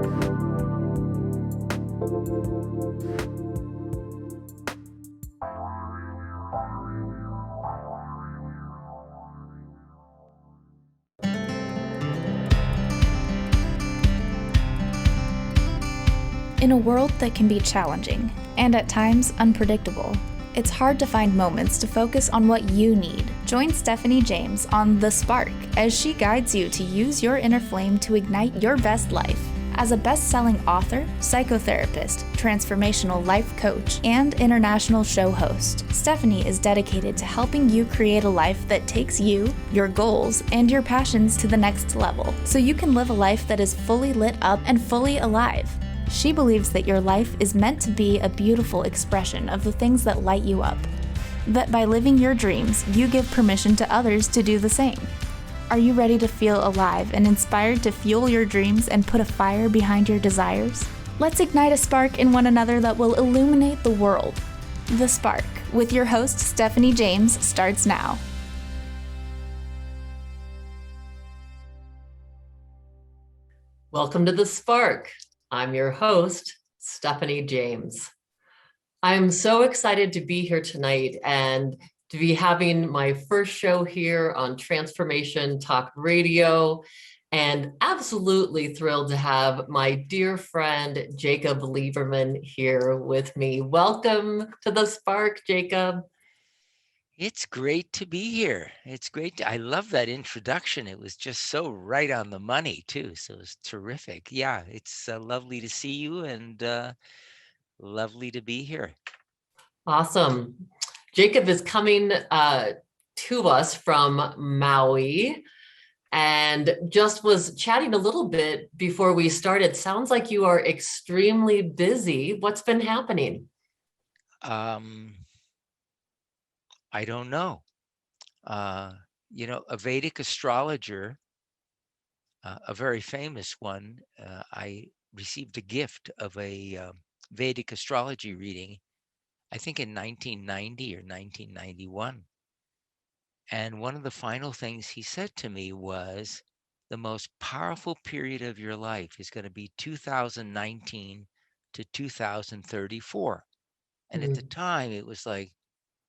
In a world that can be challenging, and at times unpredictable, it's hard to find moments to focus on what you need. Join Stephanie James on The Spark as she guides you to use your inner flame to ignite your best life. As a best-selling author, psychotherapist, transformational life coach, and international show host, Stephanie is dedicated to helping you create a life that takes you, your goals, and your passions to the next level, so you can live a life that is fully lit up and fully alive. She believes that your life is meant to be a beautiful expression of the things that light you up. That by living your dreams, you give permission to others to do the same. Are you ready to feel alive and inspired to fuel your dreams and put a fire behind your desires? Let's ignite a spark in one another that will illuminate the world. The Spark, with your host Stephanie James, starts now. Welcome to The Spark. I'm your host, Stephanie James. I'm so excited to be here tonight and to be having my first show here on Transformation Talk Radio, and absolutely thrilled to have my dear friend, Jacob Liberman, here with me. Welcome to The Spark, Jacob. It's great to be here. It's great. I love that introduction. It was just so right on the money, too. So it was terrific. Yeah, it's lovely to see you and lovely to be here. Awesome. Jacob is coming to us from Maui and just was chatting a little bit before we started. Sounds like you are extremely busy. What's been happening? I don't know. A Vedic astrologer, a very famous one, I received a gift of a Vedic astrology reading, I think in 1990 or 1991. And one of the final things he said to me was, the most powerful period of your life is going to be 2019 to 2034. And at the time, it was like,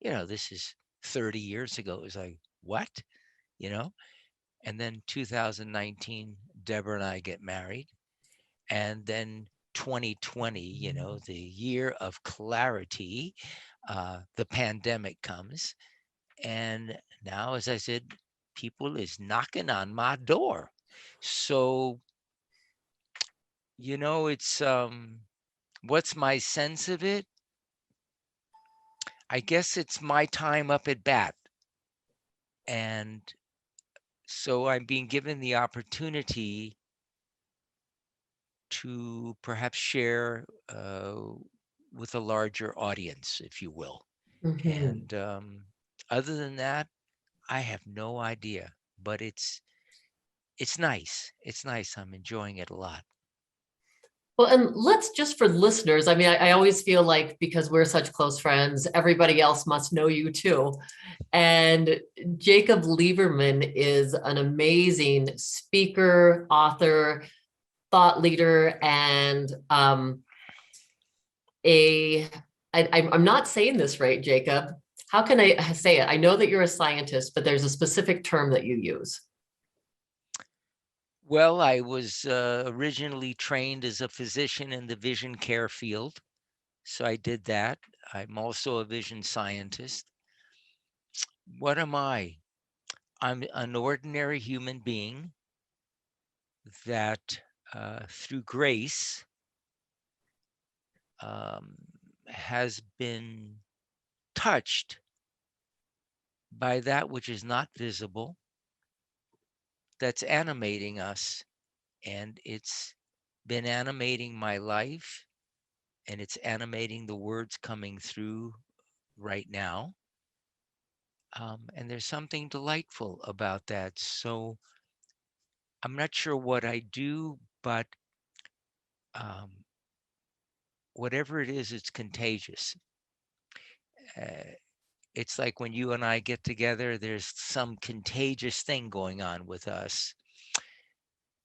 this is 30 years ago. It was like, what? And then 2019, Deborah and I get married. And then 2020, the year of clarity, the pandemic comes. And now, as I said, people is knocking on my door. So, it's, what's my sense of it? I guess it's my time up at bat. And so I'm being given the opportunity to perhaps share with a larger audience, if you will. Mm-hmm. And other than that, I have no idea, but it's nice. It's nice. I'm enjoying it a lot. Well, and let's just for listeners, I always feel like because we're such close friends, everybody else must know you too. And Jacob Liberman is an amazing speaker, author, thought leader, and I'm not saying this right, Jacob. How can I say it? I know that you're a scientist, but there's a specific term that you use. Well, I was originally trained as a physician in the vision care field, so I did that. I'm also a vision scientist. What am I? I'm an ordinary human being that, through grace, has been touched by that which is not visible, that's animating us, and it's been animating my life, and it's animating the words coming through right now. And there's something delightful about that. So I'm not sure what I do, but whatever it is, it's contagious. It's like when you and I get together, there's some contagious thing going on with us.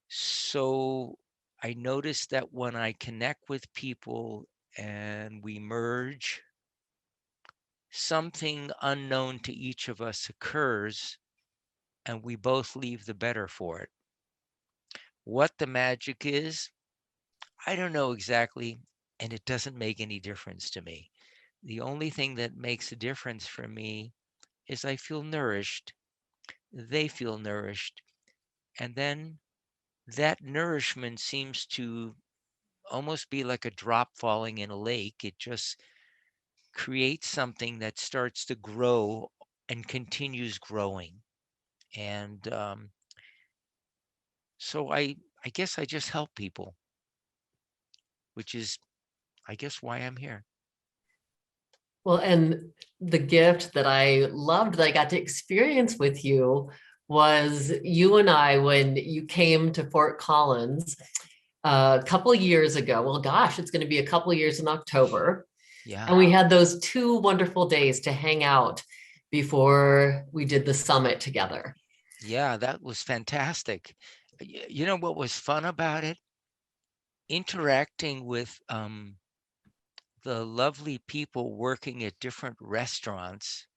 So I notice that when I connect with people and we merge, something unknown to each of us occurs and we both leave the better for it. What the magic is, I don't know exactly, and it doesn't make any difference to me. The only thing that makes a difference for me is I feel nourished, they feel nourished, and then that nourishment seems to almost be like a drop falling in a lake. It just creates something that starts to grow and continues growing. And so I guess I just help people, which is, I guess, why I'm here. Well, and the gift that I loved that I got to experience with you was you and I, when you came to Fort Collins a couple of years ago. Well, gosh, it's going to be a couple of years in October. Yeah. And we had those 2 wonderful days to hang out before we did the summit together. Yeah, that was fantastic. You know what was fun about it? Interacting with the lovely people working at different restaurants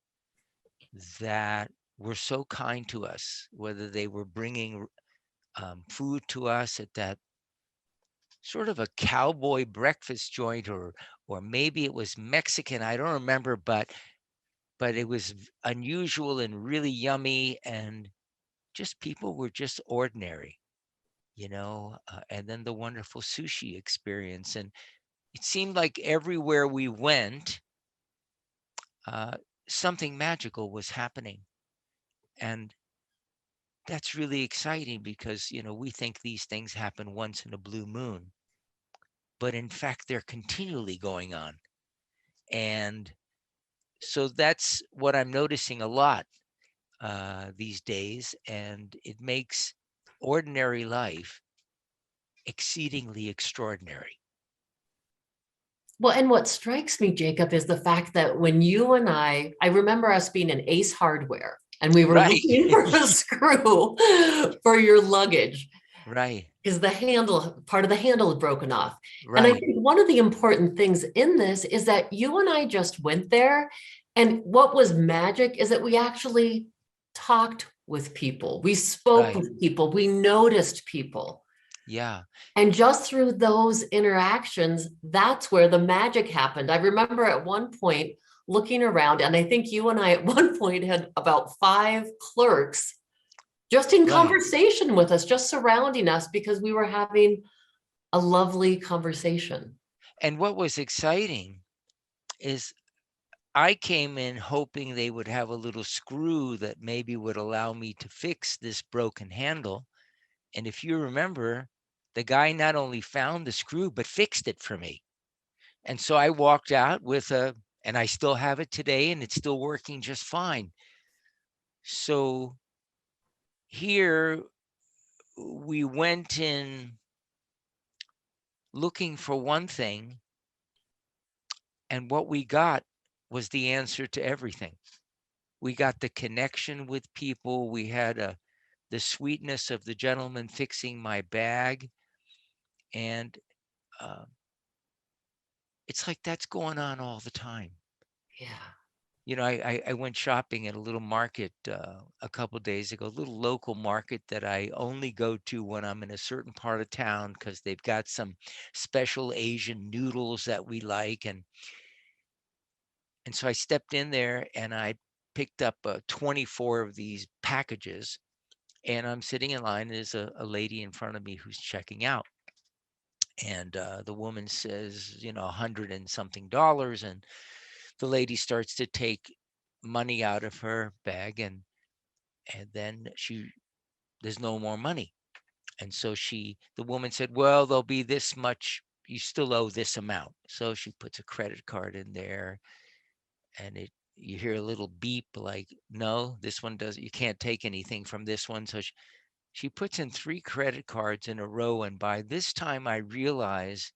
that were so kind to us, whether they were bringing food to us at that sort of a cowboy breakfast joint, or maybe it was Mexican, I don't remember, but it was unusual and really yummy, and just people were just ordinary, and then the wonderful sushi experience. And it seemed like everywhere we went, uh, something magical was happening. And that's really exciting because, we think these things happen once in a blue moon, but in fact, they're continually going on. And so that's what I'm noticing a lot these days. And it makes ordinary life exceedingly extraordinary. Well, and what strikes me, Jacob, is the fact that when you and I remember us being in Ace Hardware and we were Right. looking for a screw for your luggage Right. because part of the handle had broken off. And I Right. think one of the important things in this is that you and I just went there. And what was magic is that we actually talked with people, we spoke Right. with people, we noticed people. Yeah. And just through those interactions, that's where the magic happened. I remember at one point looking around, and I think you and I at one point had about 5 clerks just in Right. conversation with us, just surrounding us because we were having a lovely conversation. And what was exciting is I came in hoping they would have a little screw that maybe would allow me to fix this broken handle. And if you remember, the guy not only found the screw, but fixed it for me. And so I walked out and I still have it today, and it's still working just fine. So here we went in looking for one thing, and what we got was the answer to everything. We got the connection with people. We had the sweetness of the gentleman fixing my bag. And uh, it's like that's going on all the time. Yeah. I went shopping at a little market a couple days ago, a little local market that I only go to when I'm in a certain part of town because they've got some special Asian noodles that we like. And so I stepped in there and I picked up 24 of these packages, and I'm sitting in line. There's a lady in front of me who's checking out. And the woman says, $100 and something. And the lady starts to take money out of her bag, and then there's no more money. And so the woman said, well, there'll be this much, you still owe this amount. So she puts a credit card in there, and you hear a little beep like, no, this one doesn't, you can't take anything from this one. So she puts in 3 credit cards in a row. And by this time I realize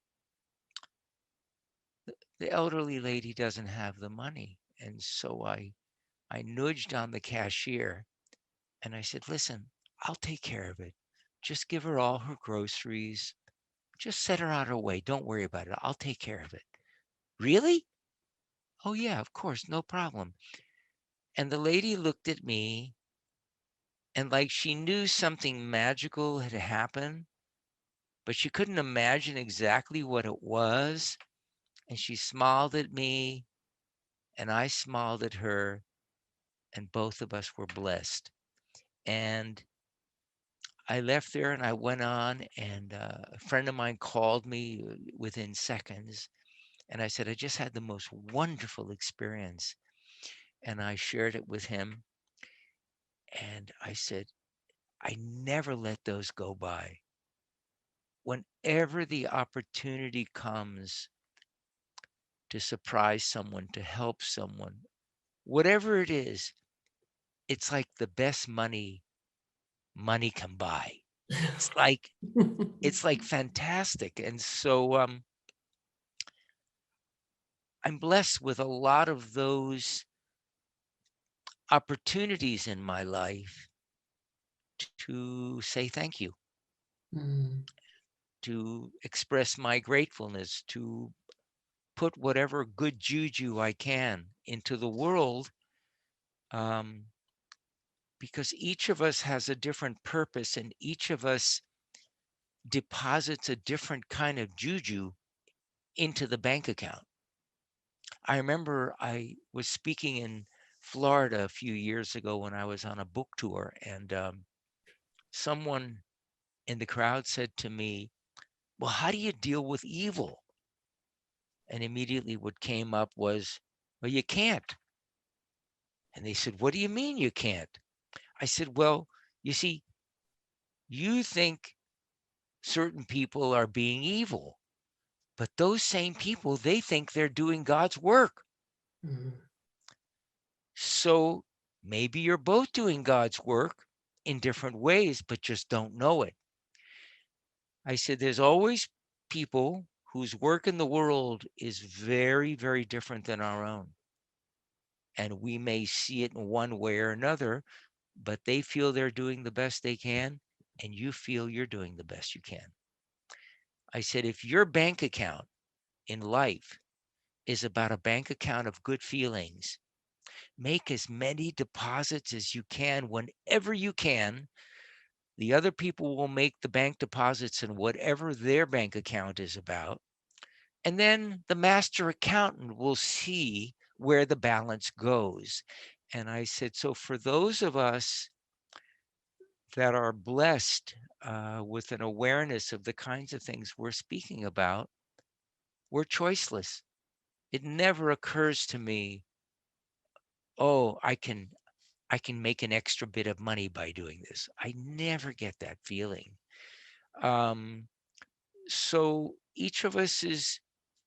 the elderly lady doesn't have the money. And so I nudged on the cashier and I said, listen, I'll take care of it. Just give her all her groceries. Just set her on her way. Don't worry about it. I'll take care of it. Really? Oh, yeah, of course. No problem. And the lady looked at me and like she knew something magical had happened, but she couldn't imagine exactly what it was. And she smiled at me and I smiled at her, and both of us were blessed. And I left there and I went on, and a friend of mine called me within seconds. And I said, I just had the most wonderful experience. And I shared it with him. And I said, I never let those go by. Whenever the opportunity comes to surprise someone, to help someone, whatever it is, it's like the best money can buy. It's like it's like fantastic. And so I'm blessed with a lot of those opportunities in my life to say thank you, Mm. to express my gratefulness, to put whatever good juju I can into the world, um, because each of us has a different purpose and each of us deposits a different kind of juju into the bank account. I remember I was speaking in Florida a few years ago when I was on a book tour, and someone in the crowd said to me, well, how do you deal with evil? And immediately what came up was, well, you can't. And they said, what do you mean you can't? I said, well, you see, you think certain people are being evil, but those same people, they think they're doing God's work. Mm. So maybe you're both doing God's work in different ways, but just don't know it. I said, there's always people whose work in the world is very, very different than our own. And we may see it in one way or another, but they feel they're doing the best they can, and you feel you're doing the best you can. I said, if your bank account in life is about a bank account of good feelings, make as many deposits as you can whenever you can. The other people will make the bank deposits in whatever their bank account is about. And then the master accountant will see where the balance goes. And I said, so for those of us that are blessed with an awareness of the kinds of things we're speaking about, we're choiceless. It never occurs to me, oh, I can make an extra bit of money by doing this. I never get that feeling. Um, so each of us is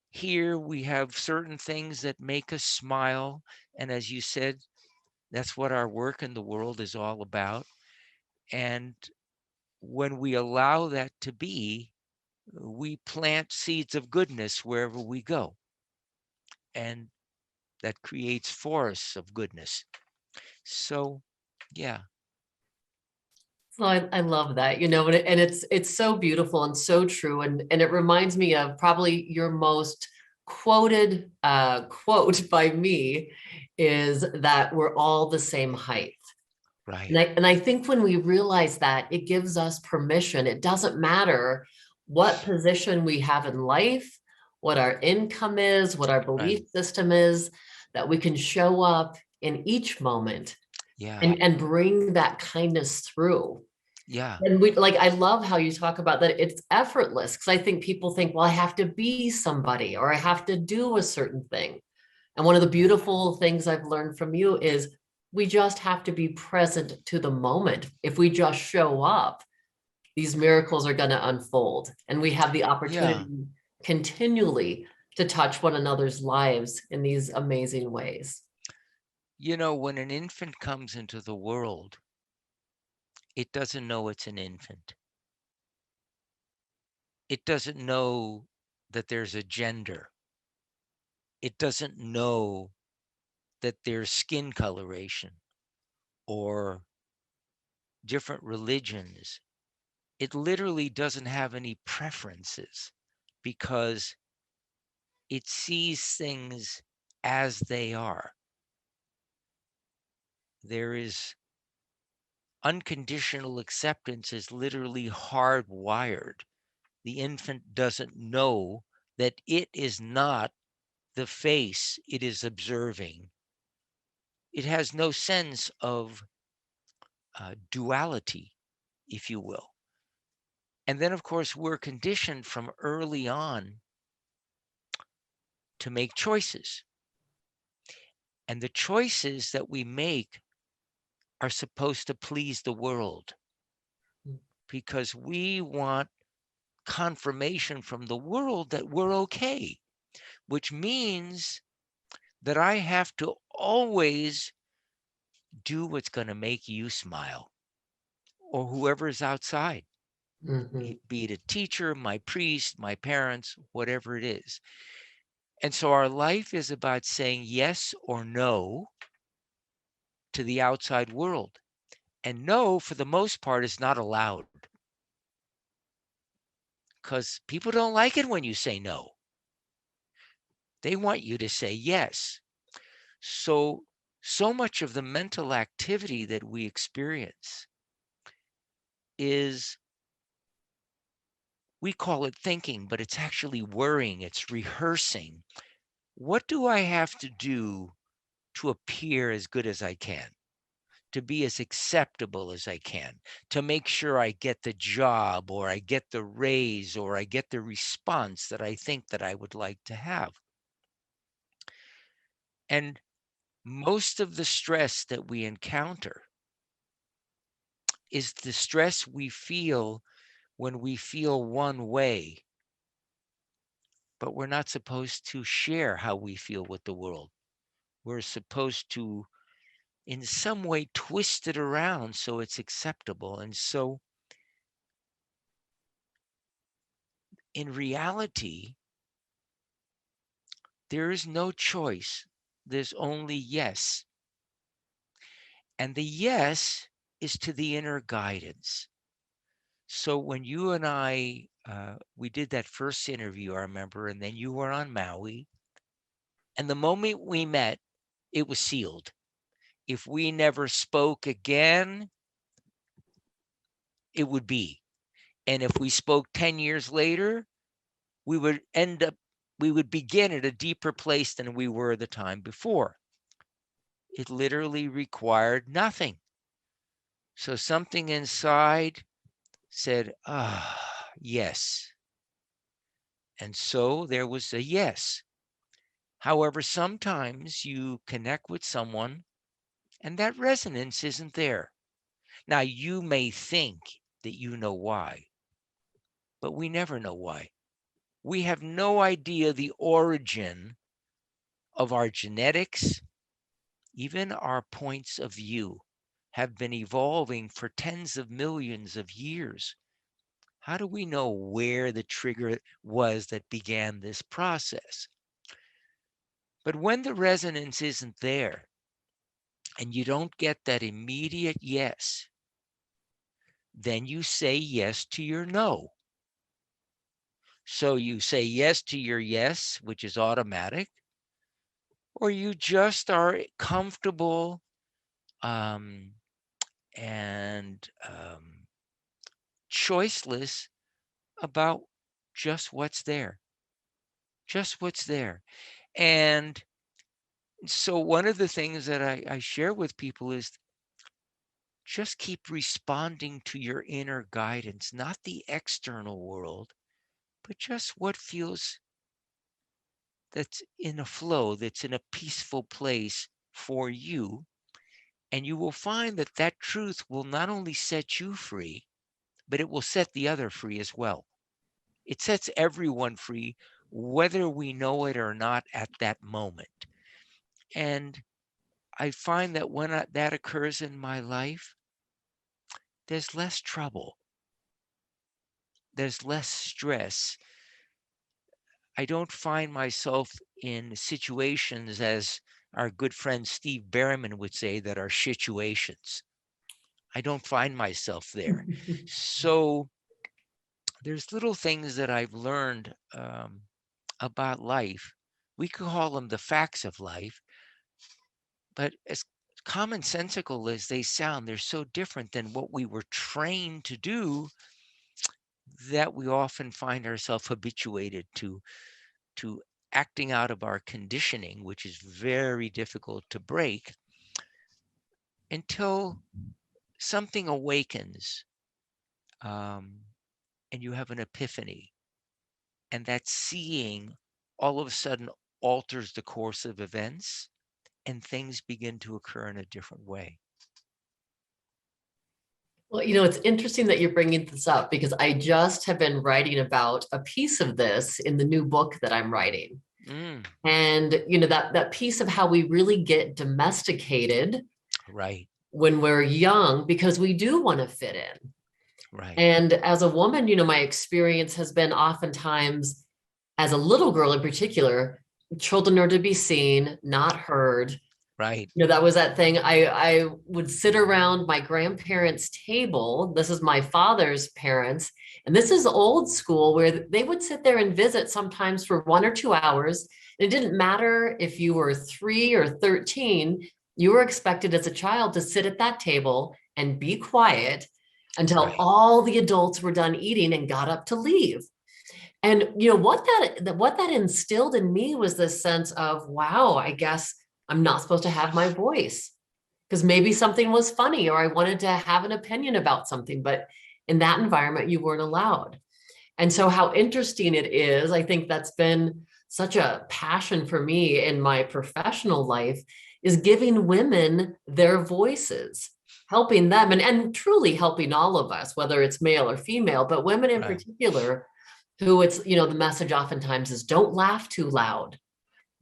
here. We have certain things that make us smile. And as you said, that's what our work in the world is all about. And when we allow that to be, we plant seeds of goodness wherever we go. And that creates forests of goodness. So, yeah. So I love that, and it's so beautiful and so true. And it reminds me of probably your most quoted quote by me is that we're all the same height. Right. And I think when we realize that, it gives us permission. It doesn't matter what position we have in life, what our income is, what our Right. belief system is, that we can show up in each moment Yeah. and bring that kindness through. Yeah. And I love how you talk about that it's effortless, because I think people think, well, I have to be somebody or I have to do a certain thing. And one of the beautiful things I've learned from you is we just have to be present to the moment. If we just show up, these miracles are going to unfold. And we have the Yeah. opportunity continually to touch one another's lives in these amazing ways. When an infant comes into the world, it doesn't know it's an infant. It doesn't know that there's a gender. It doesn't know that there's skin coloration or different religions. it literally doesn't have any preferences because it sees things as they are. There is unconditional acceptance is literally hardwired. The infant doesn't know that it is not the face it is observing. It has no sense of duality, if you will. And then, of course, we're conditioned from early on to make choices. And the choices that we make are supposed to please the world because we want confirmation from the world that we're okay, which means that I have to always do what's going to make you smile or whoever's outside, Mhm. be it a teacher, my priest, my parents, whatever it is. And so our life is about saying yes or no to the outside world. And no, for the most part, is not allowed because people don't like it when you say no. They want you to say yes. So much of the mental activity that we experience is, we call it thinking, but it's actually worrying, it's rehearsing. What do I have to do to appear as good as I can, to be as acceptable as I can, to make sure I get the job or I get the raise or I get the response that I think that I would like to have? And most of the stress that we encounter is the stress we feel when we feel one way, but we're not supposed to share how we feel with the world. We're supposed to, in some way, twist it around so it's acceptable. And so, in reality, there is no choice. There's only yes. And the yes is to the inner guidance. So when you and I, we did that first interview, I remember, and then you were on Maui. And the moment we met, it was sealed. If we never spoke again, it would be. And if we spoke 10 years later, we would end up, we would begin at a deeper place than we were the time before. It literally required nothing. So something inside said, yes. And so there was a yes. However, sometimes you connect with someone and that resonance isn't there. Now, you may think that you know why, but we never know why. We have no idea the origin of our genetics, even our points of view have been evolving for tens of millions of years. How do we know where the trigger was that began this process? But when the resonance isn't there and you don't get that immediate yes, then you say yes to your no. So you say yes to your yes, which is automatic, or you just are comfortable and choiceless about just what's there, just what's there. And so one of the things that I share with people is just keep responding to your inner guidance, not the external world, but just what feels that's in a flow, that's in a peaceful place for you. And you will find that that truth will not only set you free, but it will set the other free as well. It sets everyone free, whether we know it or not at that moment. And I find that when that occurs in my life, there's less trouble, there's less stress. I don't find myself in situations, as our good friend Steve Berriman would say, that are situations. I don't find myself there. So there's little things that I've learned about life. We could call them the facts of life, but as commonsensical as they sound, they're so different than what we were trained to do that we often find ourselves habituated to acting out of our conditioning, which is very difficult to break until something awakens, and you have an epiphany, and that seeing all of a sudden alters the course of events and things begin to occur in a different way. Well, it's interesting that you're bringing this up because I just have been writing about a piece of this in the new book that I'm writing. Mm, And, that piece of how we really get domesticated right, when we're young because we do want to fit in. right, And as a woman, my experience has been oftentimes, as a little girl in particular, children are to be seen, not heard. right, That was that thing. I would sit around my grandparents' table. This is my father's parents. And this is old school where they would sit there and visit sometimes for 1 or 2 hours. It didn't matter if you were 3 or 13, you were expected as a child to sit at that table and be quiet until right, all the adults were done eating and got up to leave. And what that instilled in me was this sense of, wow, I guess I'm not supposed to have my voice because maybe something was funny or I wanted to have an opinion about something, but in that environment you weren't allowed. And so how interesting it is, I think that's been such a passion for me in my professional life, is giving women their voices, helping them and truly helping all of us, whether it's male or female, but women in right, particular, who it's, the message oftentimes is don't laugh too loud.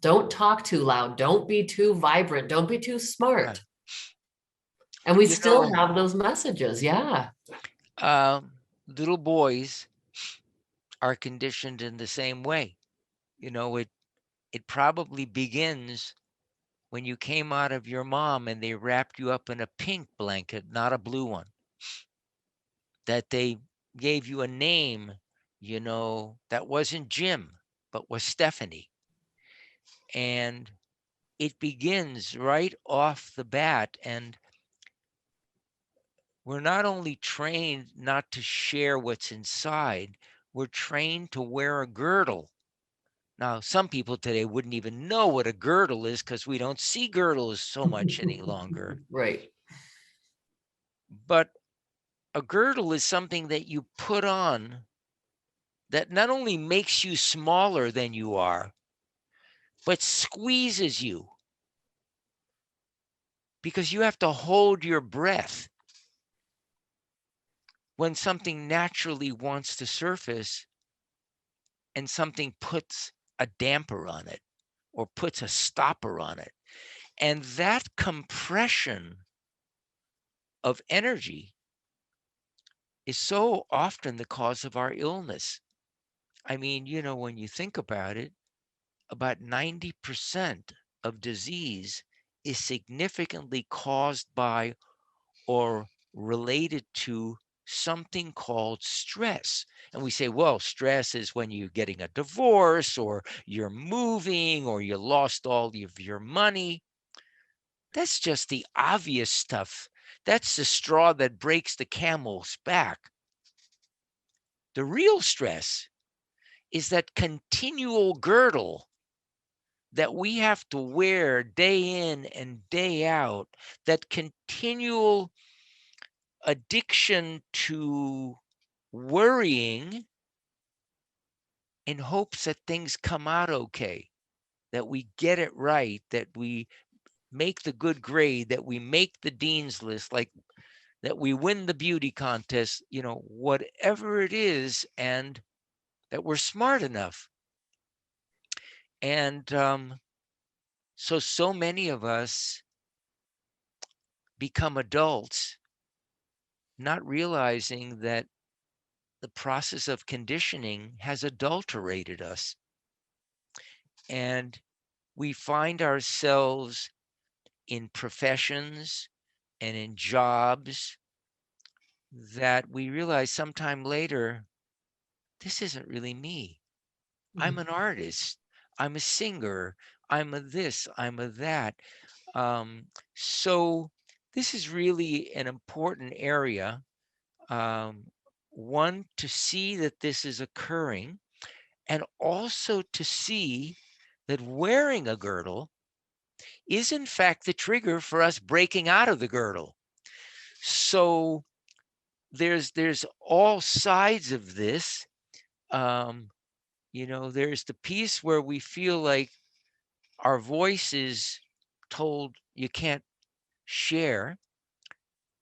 Don't talk too loud. Don't be too vibrant. Don't be too right. smart. And we You still know, have those messages. Yeah. um, little boys are conditioned in the same way. It probably begins when you came out of your mom and they wrapped you up in a pink blanket, not a blue one, that they gave you a name, that wasn't Jim, but was Stephanie. And it begins right off the bat. And we're not only trained not to share what's inside, we're trained to wear a girdle. Now, some people today wouldn't even know what a girdle is because we don't see girdles so much any longer. Right. But a girdle is something that you put on that not only makes you smaller than you are, but squeezes you because you have to hold your breath when something naturally wants to surface and something puts a damper on it or puts a stopper on it. And that compression of energy is so often the cause of our illness. I mean, when you think about it, about 90% of disease is significantly caused by or related to something called stress. And we say, well, stress is when you're getting a divorce or you're moving or you lost all of your money. That's just the obvious stuff. That's the straw that breaks the camel's back. The real stress is that continual girdle that we have to wear day in and day out, that continual addiction to worrying in hopes that things come out okay, that we get it right, that we make the good grade, that we make the dean's list, like that we win the beauty contest, whatever it is, and that we're smart enough. And so many of us become adults not realizing that the process of conditioning has adulterated us. And we find ourselves in professions and in jobs that we realize sometime later this isn't really me. I'm an artist. I'm a singer. I'm a this, I'm a that. So this is really an important area. One, to see that this is occurring, and also to see that wearing a girdle is in fact the trigger for us breaking out of the girdle. So there's all sides of this. There's the piece where we feel like our voice is told you can't share,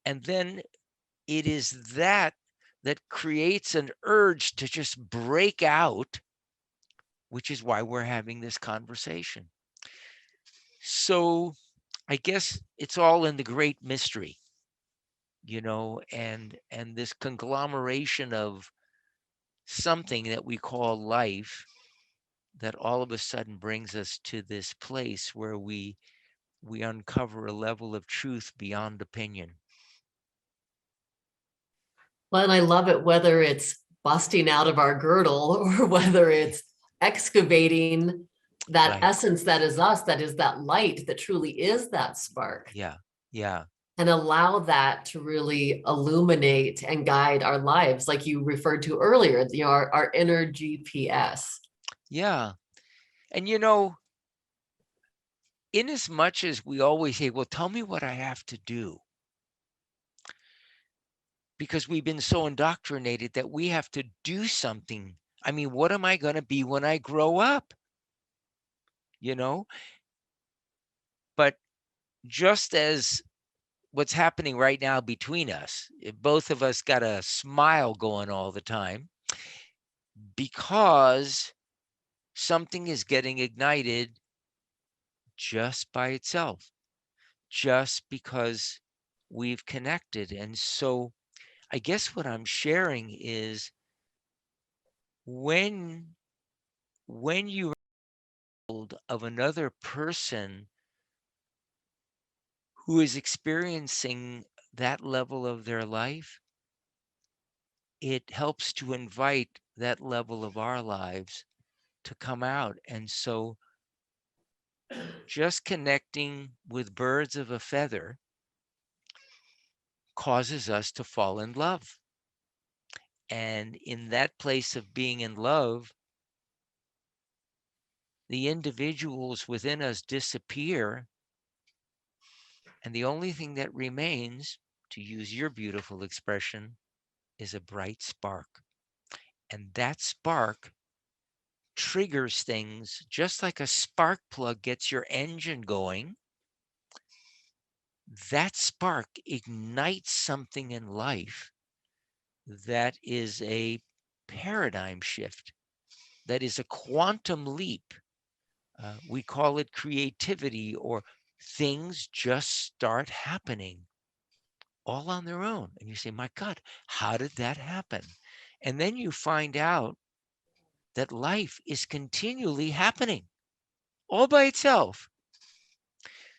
and then it is that creates an urge to just break out, which is why we're having this conversation. So I guess it's all in the great mystery, and this conglomeration of something that we call life that all of a sudden brings us to this place where we uncover a level of truth beyond opinion. Well, and I love it, whether it's busting out of our girdle or whether it's excavating that Right. essence that is us, that is that light, that truly is that spark. Yeah. And allow that to really illuminate and guide our lives, like you referred to earlier, our inner GPS. Yeah. And in as much as we always say, well, tell me what I have to do, because we've been so indoctrinated that we have to do something. I mean, what am I going to be when I grow up? But just as what's happening right now between us, if both of us got a smile going all the time because something is getting ignited just by itself, just because we've connected. And so I guess what I'm sharing is when you of another person who is experiencing that level of their life, it helps to invite that level of our lives to come out. And so just connecting with birds of a feather causes us to fall in love. And in that place of being in love, the individuals within us disappear. And the only thing that remains, to use your beautiful expression, is a bright spark. And that spark triggers things just like a spark plug gets your engine going. That spark ignites something in life that is a paradigm shift, that is a quantum leap. We call it creativity, or things just start happening all on their own. And you say, my God, how did that happen? And then you find out that life is continually happening all by itself.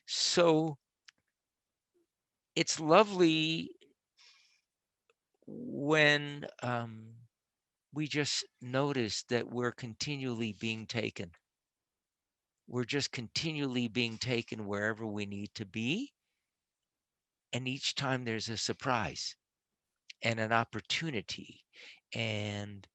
So it's lovely when we just notice that we're continually being taken. We're just continually being taken wherever we need to be. And each time there's a surprise and an opportunity. And,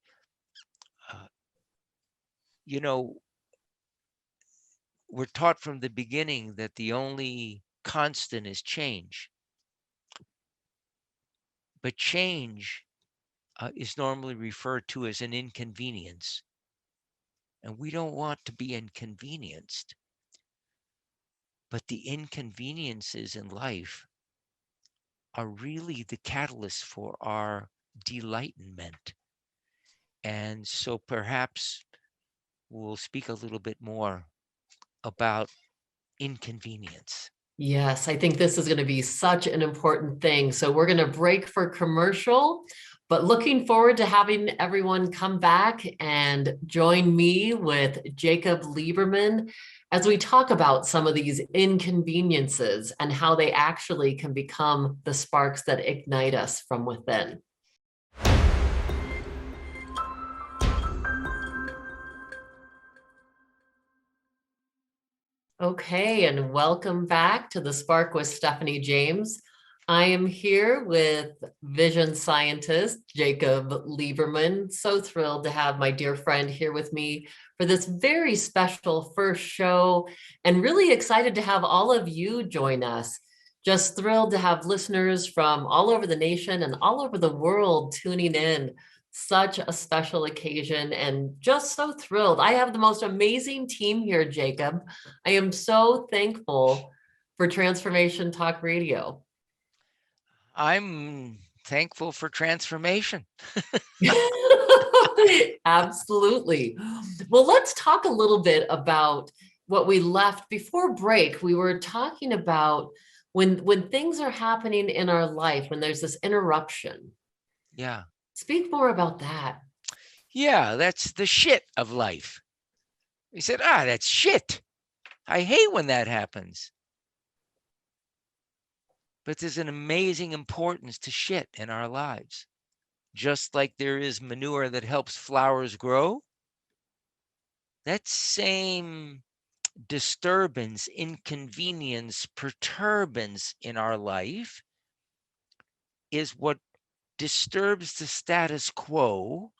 we're taught from the beginning that the only constant is change. But change is normally referred to as an inconvenience. And we don't want to be inconvenienced. But the inconveniences in life are really the catalyst for our delightment. And so perhaps we'll speak a little bit more about inconvenience. Yes, I think this is going to be such an important thing. So we're going to break for commercial, but looking forward to having everyone come back and join me with Jacob Liberman as we talk about some of these inconveniences and how they actually can become the sparks that ignite us from within. Okay, and welcome back to The Spark with Stephanie James. I am here with vision scientist Jacob Liberman. So thrilled to have my dear friend here with me for this very special first show, and really excited to have all of you join us. Just thrilled to have listeners from all over the nation and all over the world tuning in. Such a special occasion, and just so thrilled. I have the most amazing team here, Jacob. I am so thankful for Transformation Talk Radio. I'm thankful for transformation. Absolutely. Well, let's talk a little bit about what we left before break. We were talking about when things are happening in our life, when there's this interruption. Yeah. Speak more about that. Yeah, that's the shit of life. He said, that's shit. I hate when that happens. But there's an amazing importance to shit in our lives. Just like there is manure that helps flowers grow, that same disturbance, inconvenience, perturbance in our life is what disturbs the status quo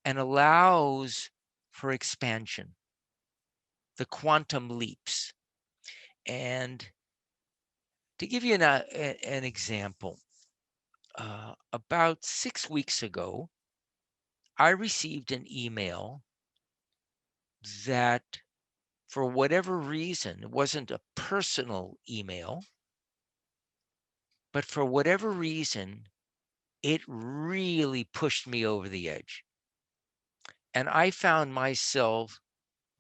and allows for expansion, the quantum leaps. And to give you an example, about 6 weeks ago, I received an email that, for whatever reason, it wasn't a personal email, but for whatever reason, it really pushed me over the edge. And I found myself,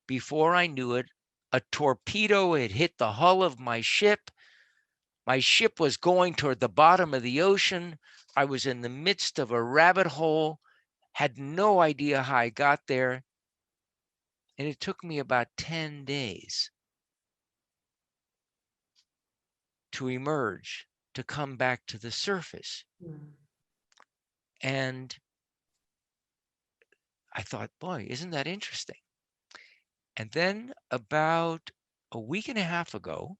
before I knew it, a torpedo had hit the hull of my ship. My ship was going toward the bottom of the ocean. I was in the midst of a rabbit hole, had no idea how I got there. And it took me about 10 days to emerge, to come back to the surface. And I thought, boy, isn't that interesting? And then about a week and a half ago,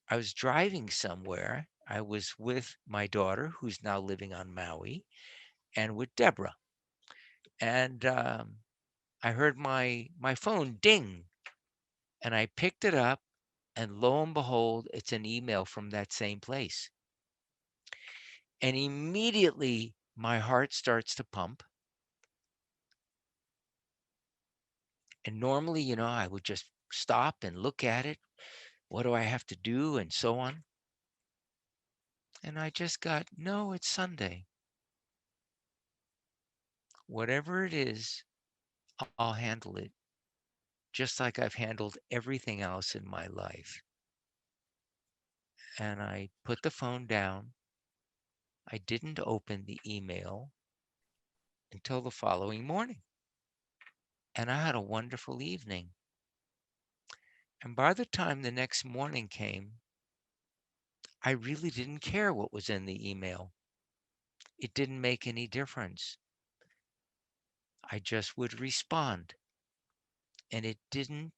I was driving somewhere. I was with my daughter, who's now living on Maui, and with Deborah. And I heard my phone ding, and I picked it up, and lo and behold, it's an email from that same place. And immediately my heart starts to pump. And normally, I would just stop and look at it. What do I have to do? And so on. And I just got, no, it's Sunday. Whatever it is, I'll handle it, just like I've handled everything else in my life. And I put the phone down. I didn't open the email until the following morning. And I had a wonderful evening. And by the time the next morning came, I really didn't care what was in the email. It didn't make any difference. I just would respond. And it didn't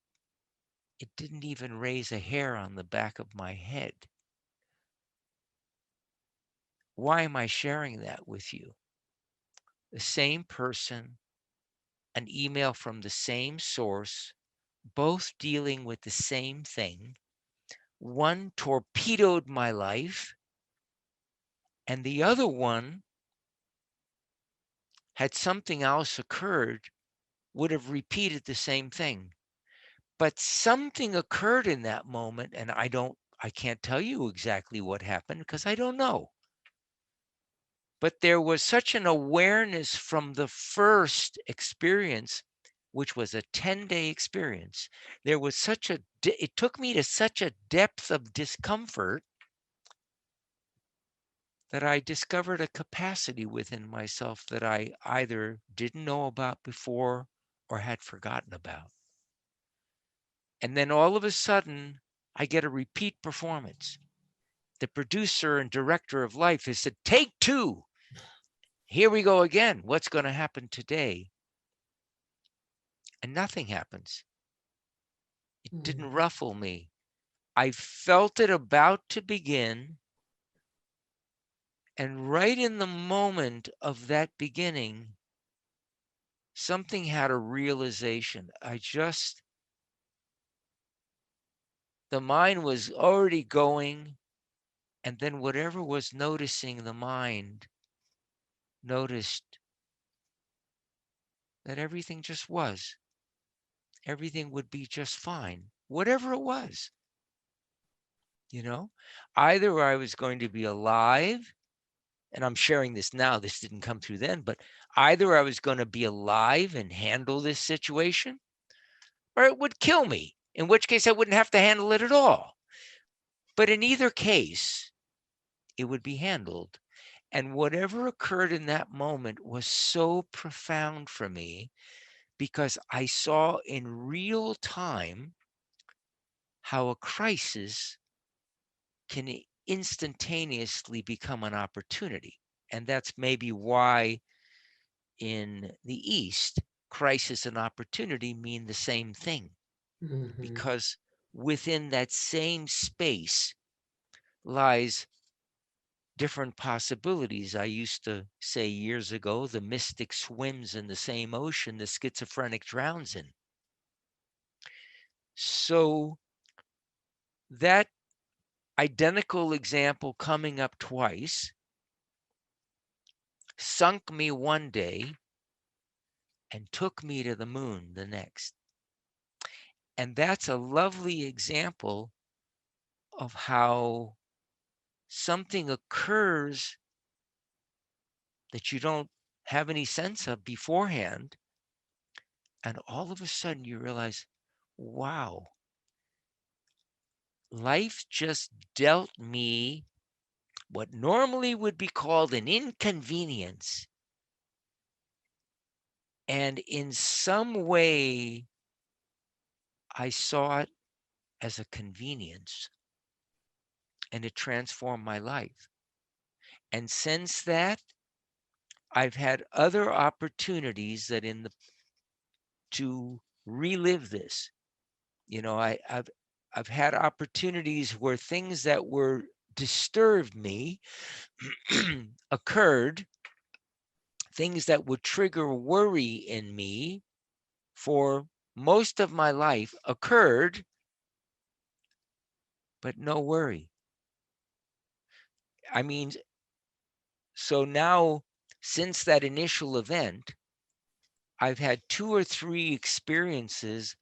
even raise a hair on the back of my head. Why am I sharing that with you? The same person, an email from the same source, both dealing with the same thing. One torpedoed my life, and the other one, had something else occurred, would have repeated the same thing. But something occurred in that moment, and I can't tell you exactly what happened because I don't know. But there was such an awareness from the first experience, which was a 10-day experience. There was it took me to such a depth of discomfort that I discovered a capacity within myself that I either didn't know about before or had forgotten about. And then all of a sudden, I get a repeat performance. The producer and director of life has said, take 2. Here we go again. What's going to happen today? And nothing happens. didn't ruffle me. I felt it about to begin. And right in the moment of that beginning, something had a realization. The mind was already going. And then whatever was noticing the mind noticed that everything just was. Everything would be just fine, whatever it was. Either I was going to be alive, and I'm sharing this now, this didn't come through then, but either I was going to be alive and handle this situation, or it would kill me, in which case I wouldn't have to handle it at all. But in either case, it would be handled. And whatever occurred in that moment was so profound for me, because I saw in real time how a crisis can instantaneously become an opportunity. And that's maybe why in the East, crisis and opportunity mean the same thing, because within that same space lies different possibilities. I used to say years ago, the mystic swims in the same ocean the schizophrenic drowns in. So that identical example coming up twice sunk me one day and took me to the moon the next. And that's a lovely example of how something occurs that you don't have any sense of beforehand. And all of a sudden you realize, wow, life just dealt me what normally would be called an inconvenience. And in some way, I saw it as a convenience, and it transformed my life. And since that, I've had other opportunities to relive this. I've had opportunities where things that were disturbed me occurred, things that would trigger worry in me for most of my life occurred, but no worry. I mean, so now, since that initial event, I've had 2 or 3 experiences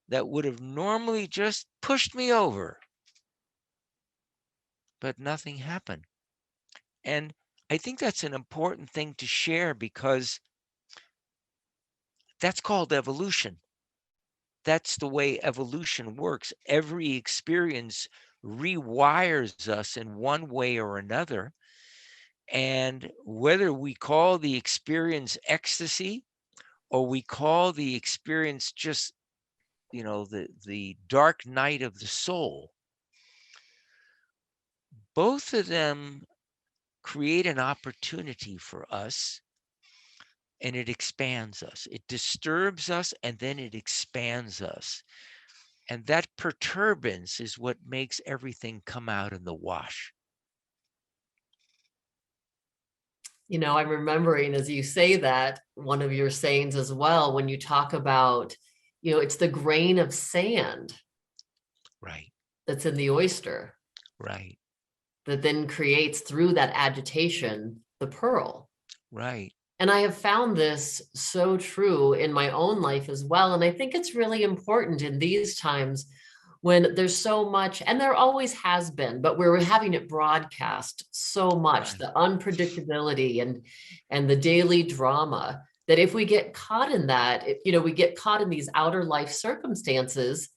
that would have normally just pushed me over, but nothing happened. And I think that's an important thing to share, because that's called evolution. That's the way evolution works. Every experience rewires us in one way or another. And whether we call the experience ecstasy, or we call the experience just, the dark night of the soul, both of them create an opportunity for us, and it expands us. It disturbs us, and then it expands us. And that perturbance is what makes everything come out in the wash. I'm remembering as you say that, one of your sayings as well, when you talk about, it's the grain of sand Right, that's in the oyster right, that then creates, through that agitation, the pearl. right. And I have found this so true in my own life as well. And I think it's really important in these times when there's so much, and there always has been, but we're having it broadcast so much, Right. the unpredictability and the daily drama, that if we get caught in that, we get caught in these outer life circumstances,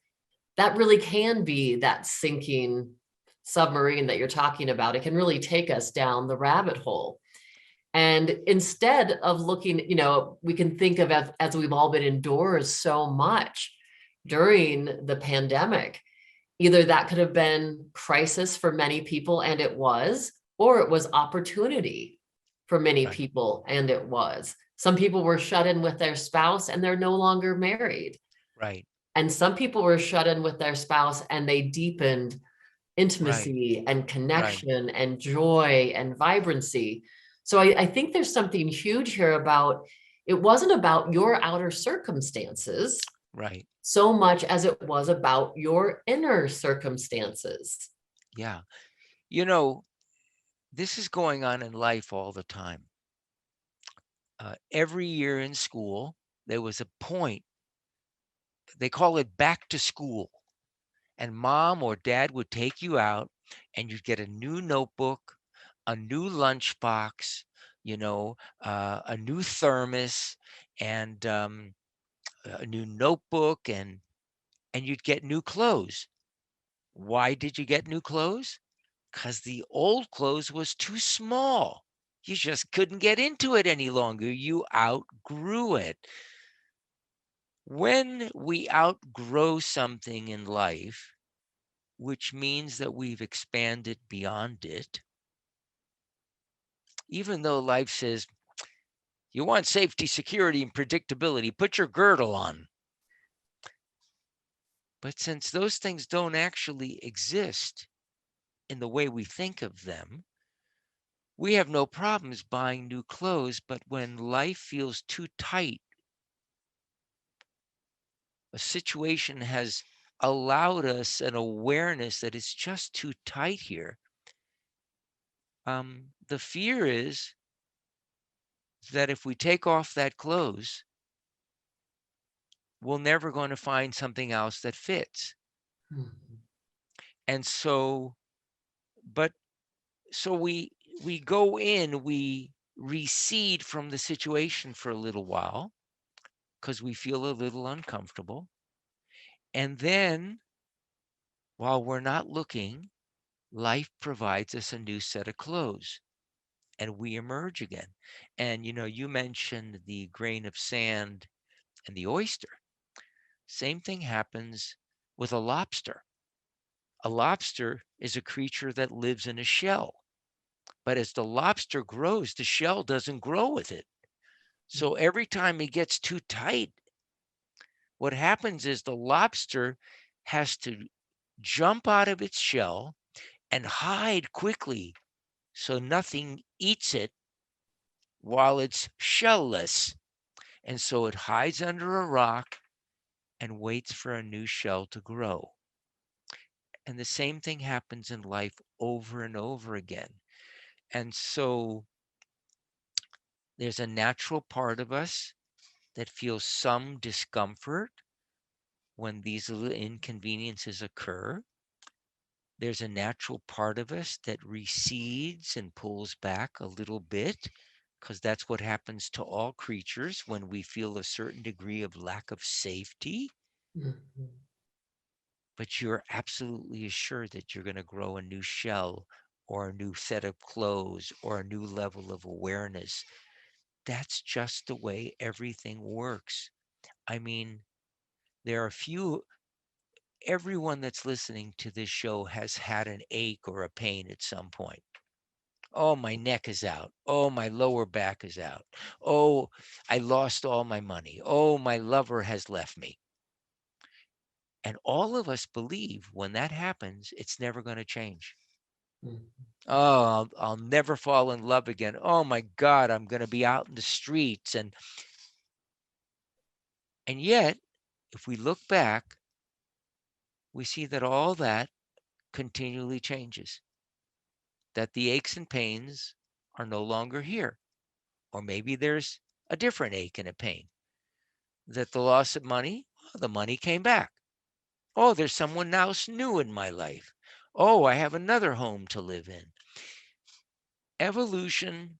that really can be that sinking submarine that you're talking about. It can really take us down the rabbit hole. And instead of looking, we can think of, as we've all been indoors so much during the pandemic, either that could have been crisis for many people, and it was, or it was opportunity for many Right. people, and it was. Some people were shut in with their spouse and they're no longer married. Right. And some people were shut in with their spouse and they deepened Right. intimacy and Right. connection and joy and vibrancy. So I think there's something huge here about it wasn't about your outer circumstances Right. so much as it was about your inner circumstances. Yeah. You know, this is going on in life all the time. Every year in school, there was a point, they call it back to school. And mom or dad would take you out and you'd get a new notebook, a new lunchbox, a new thermos, and a new notebook, and you'd get new clothes. Why did you get new clothes? Because the old clothes was too small. You just couldn't get into it any longer. You outgrew it. When we outgrow something in life, which means that we've expanded beyond it, even though life says, you want safety, security, and predictability, put your girdle on. But since those things don't actually exist in the way we think of them, we have no problems buying new clothes. But when life feels too tight, a situation has allowed us an awareness that it's just too tight here. The fear is that if we take off that clothes, we're never going to find something else that fits. And so, but so we go in, we recede from the situation for a little while because we feel a little uncomfortable. And then while we're not looking, life provides us a new set of clothes and we emerge again. And you mentioned the grain of sand and the oyster. Same thing happens with a lobster. A lobster is a creature that lives in a shell. But as the lobster grows, the shell doesn't grow with it. So every time it gets too tight, what happens is the lobster has to jump out of its shell and hide quickly so nothing eats it while it's shellless. And so it hides under a rock and waits for a new shell to grow. And the same thing happens in life over and over again. And so there's a natural part of us that feels some discomfort when these little inconveniences occur. There's a natural part of us that recedes and pulls back a little bit because that's what happens to all creatures when we feel a certain degree of lack of safety. But you're absolutely assured that you're going to grow a new shell or a new set of clothes or a new level of awareness. That's just the way everything works. I mean, there are everyone that's listening to this show has had an ache or a pain at some point. Oh, my neck is out. Oh, my lower back is out. Oh, I lost all my money. Oh, my lover has left me. And all of us believe when that happens, it's never going to change. Oh, I'll never fall in love again. Oh my God, I'm going to be out in the streets. And yet, if we look back, we see that all that continually changes, that the aches and pains are no longer here. Or maybe there's a different ache and a pain, that the loss of money, well, the money came back. Oh, there's someone else new in my life. Oh, I have another home to live in. Evolution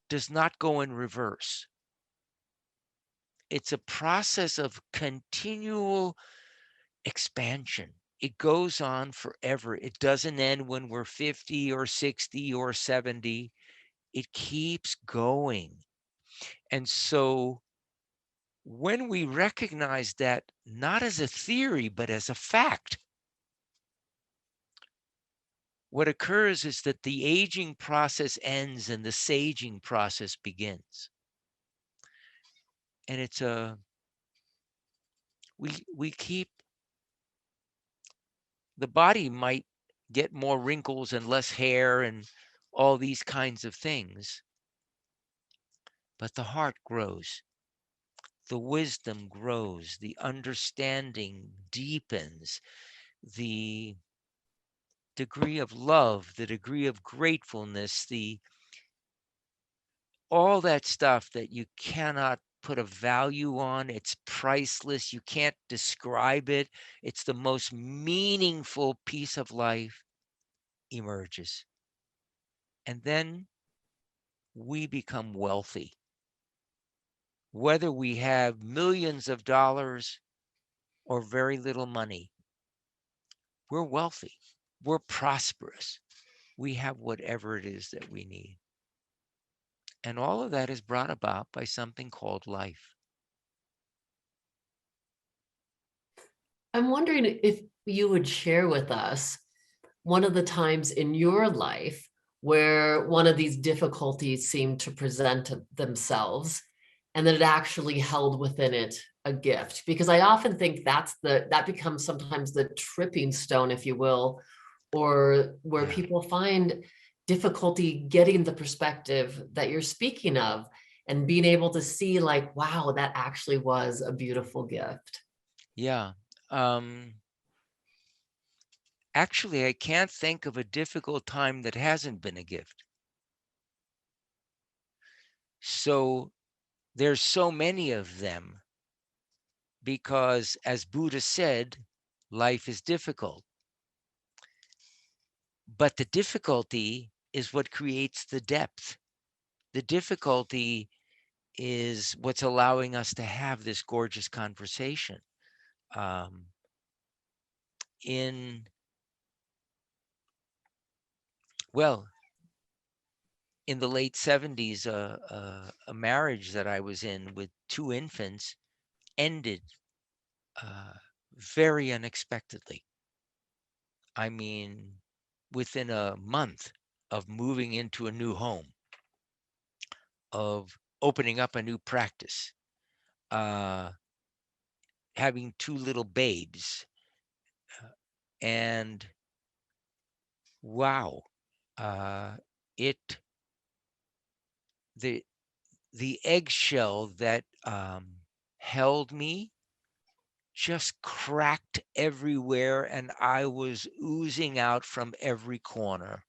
does not go in reverse. It's a process of continual expansion. It goes on forever. It doesn't end when we're 50 or 60 or 70. It keeps going. And so when we recognize that not as a theory, but as a fact, what occurs is that the aging process ends and the saging process begins. And it's we keep, the body might get more wrinkles and less hair and all these kinds of things, but the heart grows, the wisdom grows, the understanding deepens, the degree of love, the degree of gratefulness, the all that stuff that you cannot put a value on. It's priceless. You can't describe it. It's the most meaningful piece of life emerges. And then we become wealthy. Whether we have millions of dollars or very little money, we're wealthy. We're prosperous. We have whatever it is that we need. And all of that is brought about by something called life. I'm wondering if you would share with us one of the times in your life where one of these difficulties seemed to present themselves and that it actually held within it a gift, because I often think that becomes sometimes the tripping stone, if you will, or where Yeah. people find difficulty getting the perspective that you're speaking of and being able to see like, wow, that actually was a beautiful gift. Yeah. Actually, I can't think of a difficult time that hasn't been a gift. So there's so many of them because, as Buddha said, life is difficult. But the difficulty is what creates the depth. The difficulty is what's allowing us to have this gorgeous conversation. Um, in, well, in the late 70s, a marriage that I was in with 2 infants ended very unexpectedly. I mean, within a month of moving into a new home, of opening up a new practice, uh, having 2 little babes, and wow, uh, it the eggshell that held me just cracked everywhere, and I was oozing out from every corner.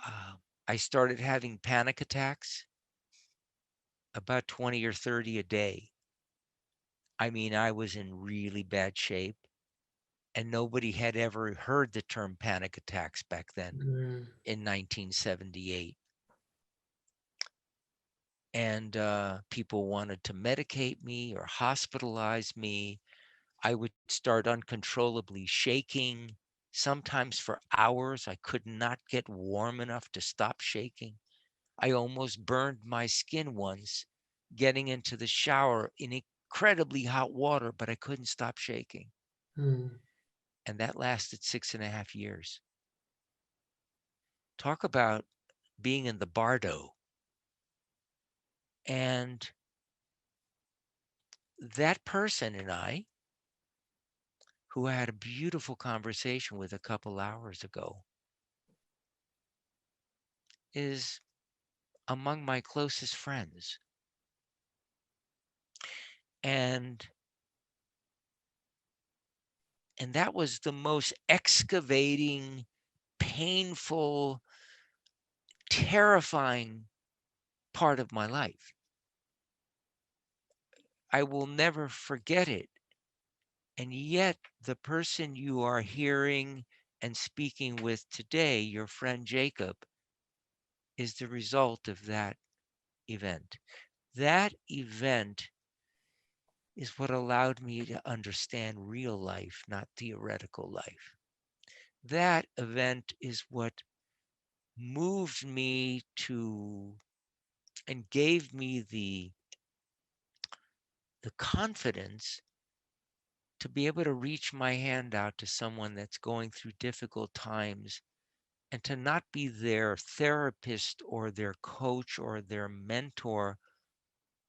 Uh, I started having panic attacks, about 20 or 30 a day. I mean, I was in really bad shape, and nobody had ever heard the term panic attacks back then Mm. in 1978. And people wanted to medicate me or hospitalize me. I would start uncontrollably shaking, sometimes for hours. I could not get warm enough to stop shaking. I almost burned my skin once getting into the shower in incredibly hot water, but I couldn't stop shaking. Mm. And that lasted 6.5 years. Talk about being in the bardo. And that person and I, who I had a beautiful conversation with a couple hours ago, is among my closest friends. And that was the most excavating, painful, terrifying part of my life. I will never forget it. And yet, the person you are hearing and speaking with today, your friend Jacob, is the result of that event. That event is what allowed me to understand real life, not theoretical life. That event is what moved me to and gave me the confidence to be able to reach my hand out to someone that's going through difficult times and to not be their therapist or their coach or their mentor,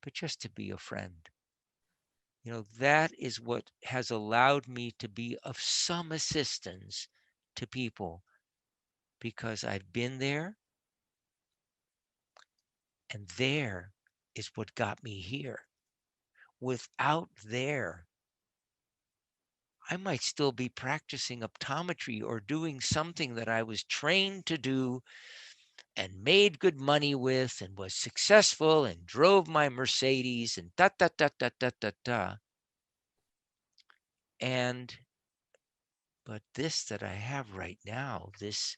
but just to be a friend. That is what has allowed me to be of some assistance to people, because I've been there, and there is what got me here. Without there, I might still be practicing optometry or doing something that I was trained to do and made good money with and was successful and drove my Mercedes and da da da da da da da. And but this that I have right now, this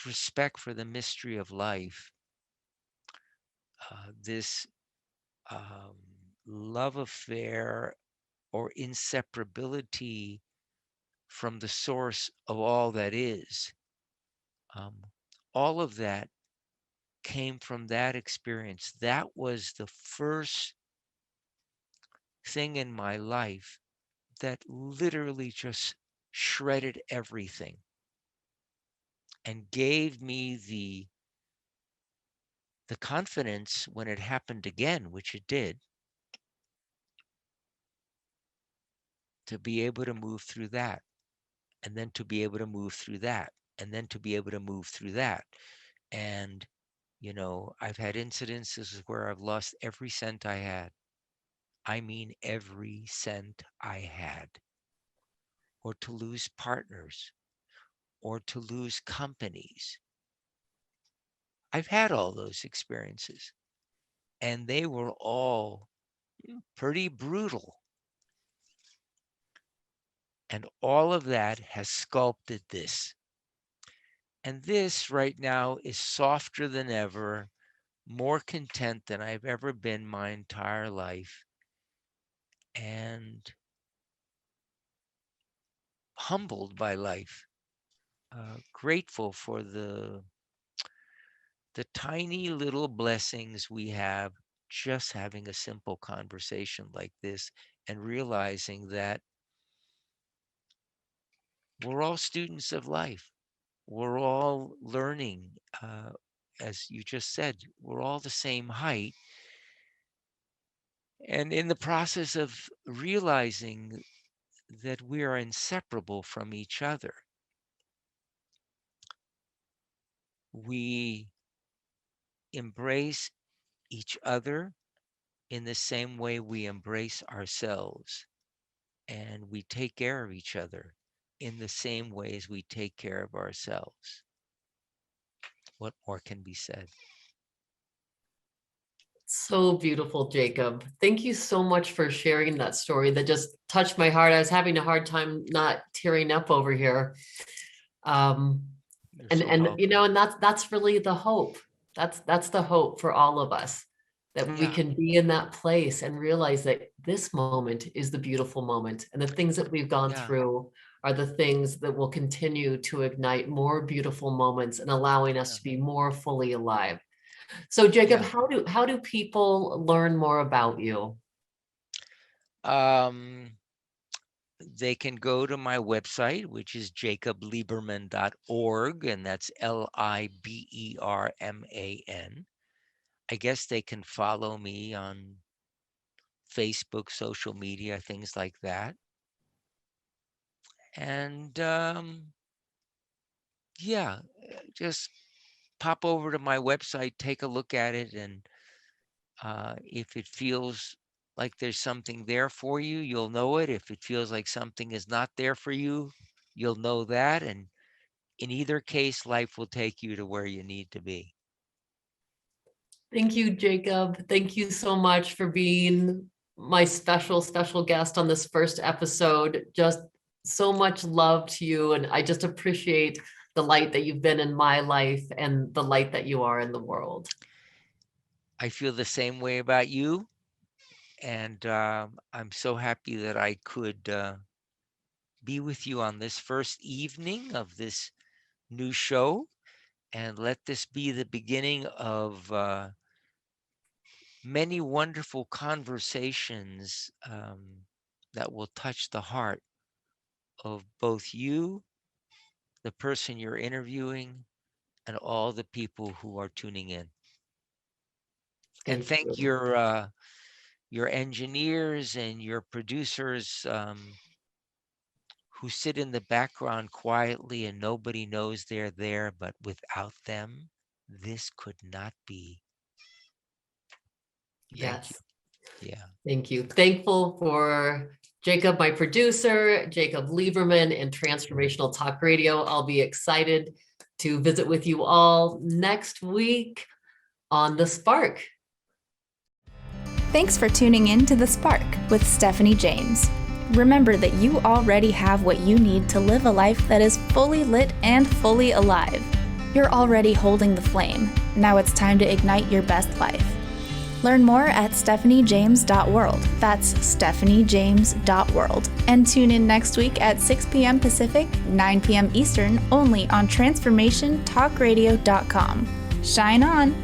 respect for the mystery of life, this um, love affair or inseparability from the source of all that is, um, all of that came from that experience. That was the first thing in my life that literally just shredded everything and gave me the confidence when it happened again, which it did, to be able to move through that, and then to be able to move through that, and then to be able to move through that. And I've had incidences where I've lost every cent I had. I mean, every cent I had, or to lose partners, or to lose companies. I've had all those experiences, and they were all pretty brutal. And all of that has sculpted this. And this right now is softer than ever, more content than I've ever been my entire life, and humbled by life. Grateful for the tiny little blessings we have, just having a simple conversation like this, and realizing that we're all students of life. We're all learning. As you just said, we're all the same height. And in the process of realizing that we are inseparable from each other, we embrace each other in the same way we embrace ourselves. And we take care of each other in the same ways we take care of ourselves. What more can be said? So beautiful, Jacob. Thank you so much for sharing that story that just touched my heart. I was having a hard time not tearing up over here. Um, You're and so and you welcome. know, and that's really the hope. That's the hope for all of us, that we Yeah, can be in that place and realize that this moment is the beautiful moment, and the things that we've gone yeah, through are the things that will continue to ignite more beautiful moments and allowing us yeah, to be more fully alive. So Jacob, yeah. how do people learn more about you? Um, they can go to my website, which is jacobliberman.org, and that's Liberman. I guess they can follow me on Facebook, social media, things like that. And yeah, just pop over to my website, take a look at it, and if it feels like there's something there for you, you'll know it. If it feels like something is not there for you, you'll know that. And in either case, life will take you to where you need to be. Thank you, Jacob. Thank you so much for being my special guest on this first episode. Just so much love to you. And I just appreciate the light that you've been in my life and the light that you are in the world. I feel the same way about you. And I'm so happy that I could be with you on this first evening of this new show. And let this be the beginning of many wonderful conversations that will touch the heart of both you, the person you're interviewing, and all the people who are tuning in. And thank you. your engineers and your producers who sit in the background quietly and nobody knows they're there, but without them, this could not be. Thank you. Yes. Yeah. Thank you. Thankful for Jacob, my producer, Jacob Lieberman in Transformational Talk Radio. I'll be excited to visit with you all next week on The Spark. Thanks for tuning in to The Spark with Stephanie James. Remember that you already have what you need to live a life that is fully lit and fully alive. You're already holding the flame. Now it's time to ignite your best life. Learn more at stephaniejames.world. That's stephaniejames.world. And tune in next week at 6 p.m. Pacific, 9 p.m. Eastern, only on transformationtalkradio.com. Shine on!